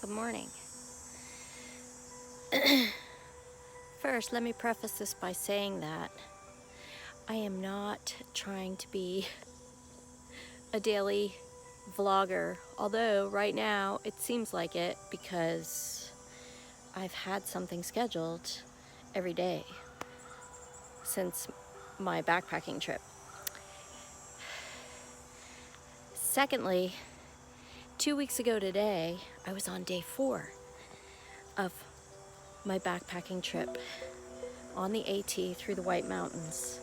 Good morning. First, let me preface this by saying that I am not trying to be a daily vlogger, although right now it seems like it because I've had something scheduled every day since my backpacking trip. Secondly, 2 weeks ago today, I was on day 4 of my backpacking trip on the AT through the White Mountains.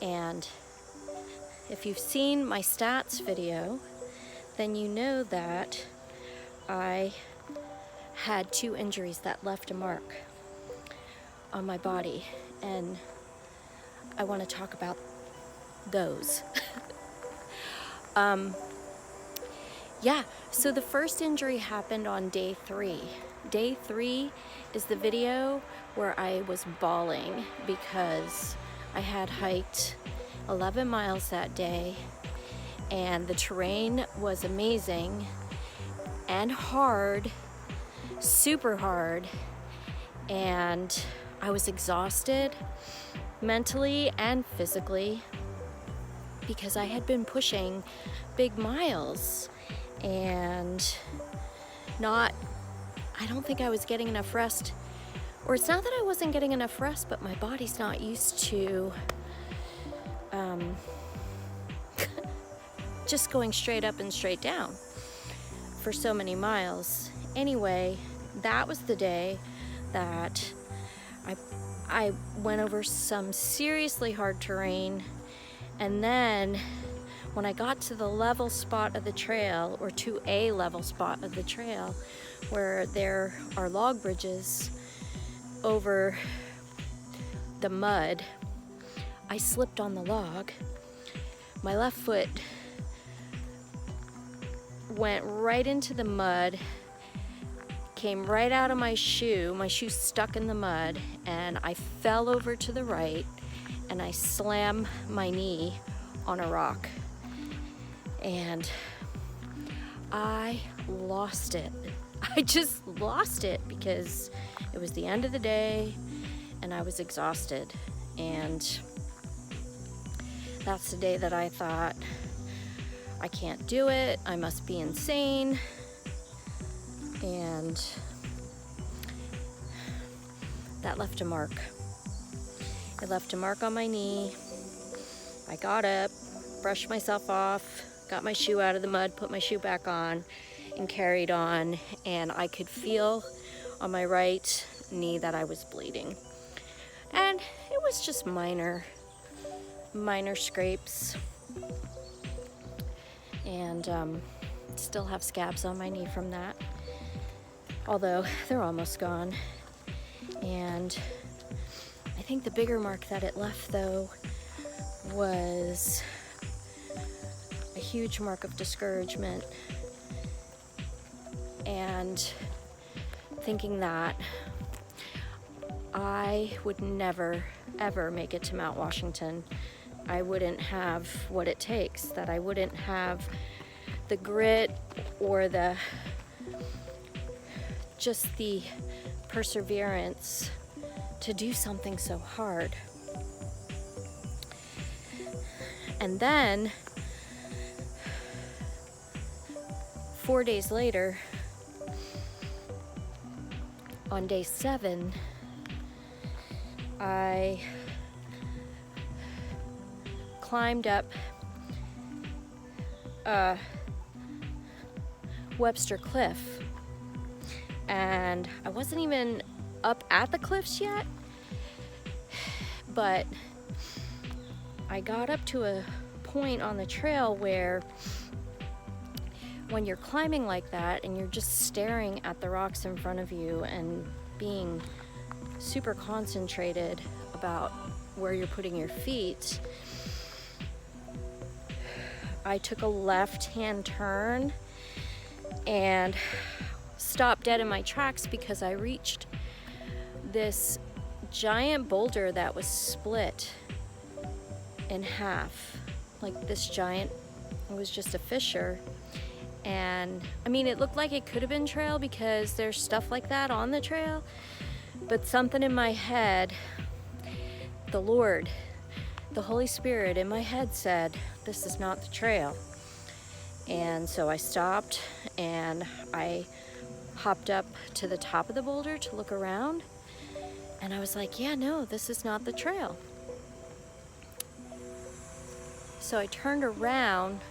And if you've seen my stats video, then you know that I had 2 injuries that left a mark on my body, and I want to talk about those. So the first injury happened on day 3. Day 3 is the video where I was bawling because I had hiked 11 miles that day and the terrain was amazing and hard, super hard, and I was exhausted mentally and physically because I had been pushing big miles and I don't think I was getting enough rest. Or it's not that I wasn't getting enough rest, but my body's not used to just going straight up and straight down for so many miles. Anyway, that was the day that I went over some seriously hard terrain, and then when I got to the level spot of the trail, or to a level spot of the trail, where there are log bridges over the mud, I slipped on the log. My left foot went right into the mud, came right out of my shoe stuck in the mud, and I fell over to the right and I slammed my knee on a rock. And I lost it. I just lost it because it was the end of the day and I was exhausted. And that's the day that I thought, I can't do it. I must be insane. And that left a mark. It left a mark on my knee. I got up, brushed myself off, got my shoe out of the mud, put my shoe back on, and carried on. And I could feel on my right knee that I was bleeding. And it was just minor scrapes. And still have scabs on my knee from that, although they're almost gone. And I think the bigger mark that it left, though, was a huge mark of discouragement and thinking that I would never, ever make it to Mount Washington. I wouldn't have what it takes, that I wouldn't have the grit or just the perseverance to do something so hard. And then 4 days later, on day 7, I climbed up Webster Cliff, and I wasn't even up at the cliffs yet, but I got up to a point on the trail where when you're climbing like that and you're just staring at the rocks in front of you and being super concentrated about where you're putting your feet, I took a left-hand turn and stopped dead in my tracks because I reached this giant boulder that was split in half. Like this giant, it was just a fissure. And I mean, it looked like it could have been trail because there's stuff like that on the trail, but something in my head, the Lord, the Holy Spirit in my head said, this is not the trail. And so I stopped and I hopped up to the top of the boulder to look around, and I was like, yeah, no, this is not the trail. So I turned around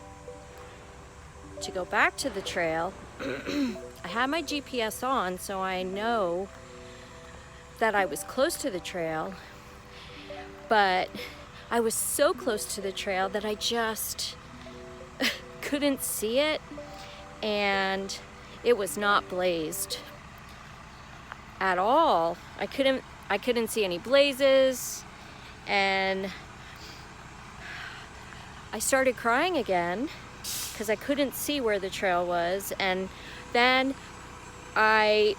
to go back to the trail. I had my GPS on, so I know that I was close to the trail, but I was so close to the trail that I just couldn't see it, and it was not blazed at all. I couldn't see any blazes, and I started crying again because I couldn't see where the trail was. And then I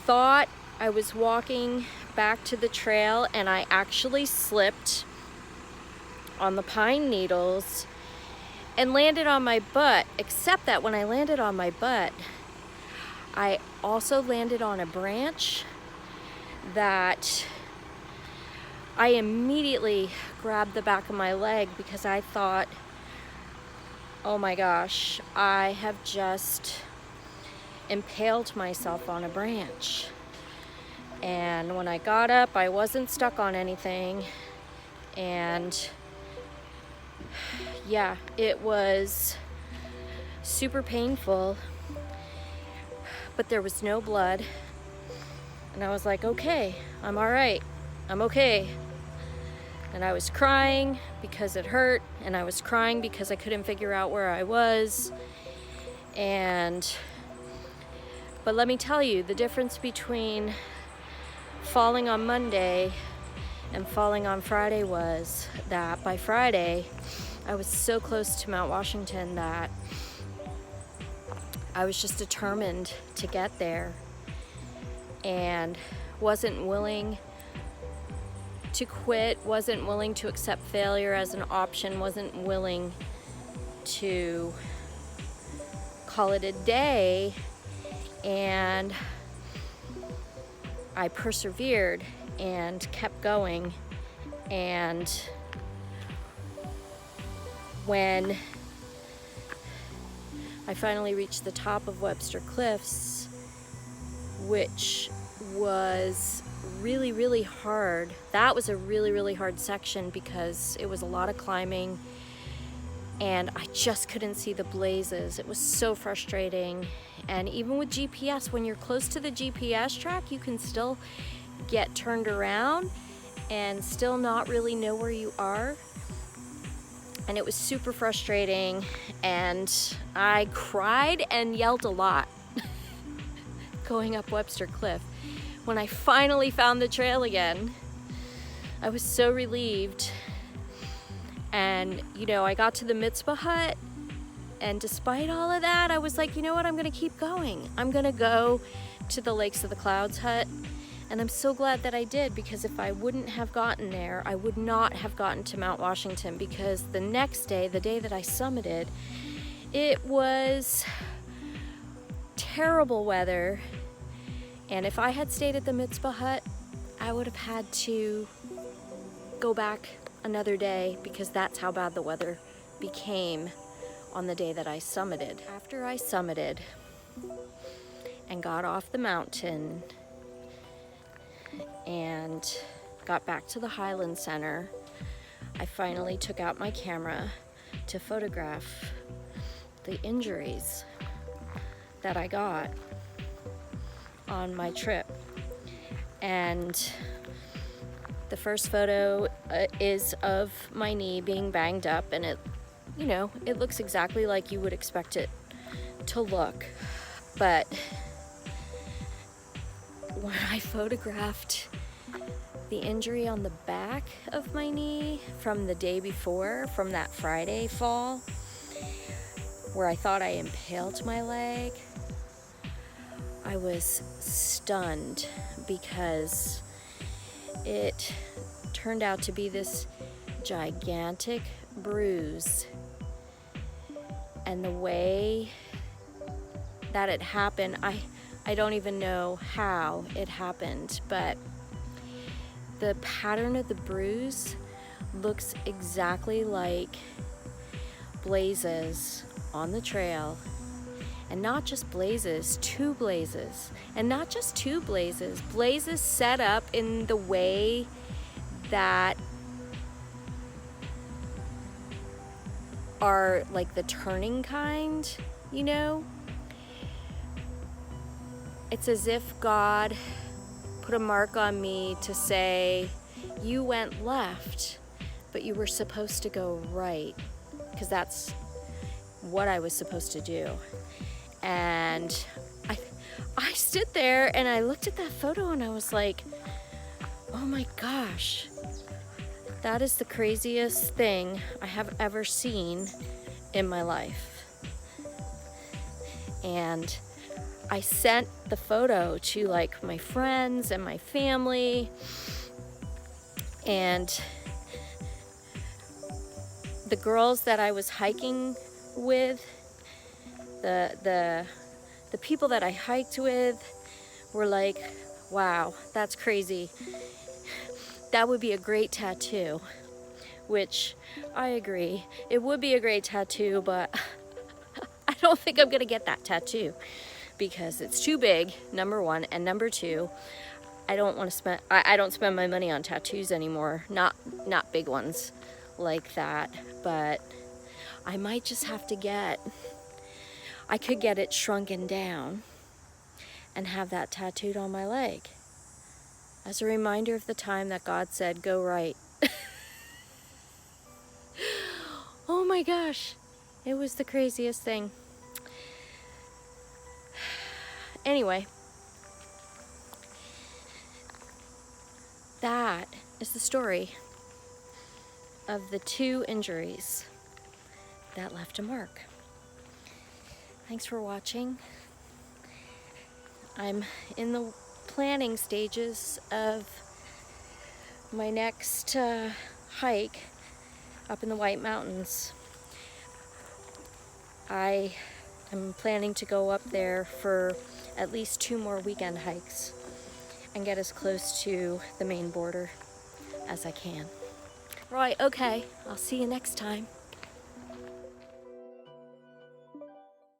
thought I was walking back to the trail, and I actually slipped on the pine needles and landed on my butt, except that when I landed on my butt, I also landed on a branch that I immediately grabbed the back of my leg because I thought, oh my gosh, I have just impaled myself on a branch. And when I got up, I wasn't stuck on anything, and yeah, it was super painful, but there was no blood, and I was like, okay, I'm all right, I'm okay. And I was crying because it hurt, and I was crying because I couldn't figure out where I was. But let me tell you, the difference between falling on Monday and falling on Friday was that by Friday, I was so close to Mount Washington that I was just determined to get there, and wasn't willing to quit, wasn't willing to accept failure as an option, wasn't willing to call it a day. And I persevered and kept going. And when I finally reached the top of Webster Cliffs, which was really, really hard. That was a really, really hard section because it was a lot of climbing, and I just couldn't see the blazes. It was so frustrating. And even with GPS, when you're close to the GPS track, you can still get turned around and still not really know where you are. And it was super frustrating, and I cried and yelled a lot going up Webster Cliff. When I finally found the trail again, I was so relieved. And, you know, I got to the Mitzvah hut, and despite all of that, I was like, you know what, I'm gonna keep going. I'm gonna go to the Lakes of the Clouds hut. And I'm so glad that I did, because if I wouldn't have gotten there, I would not have gotten to Mount Washington, because the next day, the day that I summited, it was terrible weather. And if I had stayed at the Mitzvah hut, I would have had to go back another day, because that's how bad the weather became on the day that I summited. After I summited and got off the mountain and got back to the Highland Center, I finally took out my camera to photograph the injuries that I got on my trip. And the first photo is of my knee being banged up, and it, you know, it looks exactly like you would expect it to look. But when I photographed the injury on the back of my knee from the day before, from that Friday fall, where I thought I impaled my leg, I was stunned, because it turned out to be this gigantic bruise. And the way that it happened. I don't even know how it happened, but the pattern of the bruise looks exactly like blazes on the trail. And not just blazes, two blazes. And not just two blazes, blazes set up in the way that are like the turning kind, you know? It's as if God put a mark on me to say, you went left, but you were supposed to go right, because that's what I was supposed to do. And I stood there and I looked at that photo and I was like, oh my gosh, that is the craziest thing I have ever seen in my life. And I sent the photo to like my friends and my family, and the girls that I was hiking with, the people that I hiked with were like, wow, that's crazy. That would be a great tattoo, which I agree. It would be a great tattoo, but I don't think I'm gonna get that tattoo because it's too big, number one, and number two, I don't spend my money on tattoos anymore. Not big ones like that, but I might just have to I could get it shrunken down and have that tattooed on my leg as a reminder of the time that God said, go right. Oh my gosh, it was the craziest thing. Anyway, that is the story of the two injuries that left a mark. Thanks for watching. I'm in the planning stages of my next hike up in the White Mountains. I am planning to go up there for at least 2 more weekend hikes and get as close to the Maine border as I can. Right, okay, I'll see you next time.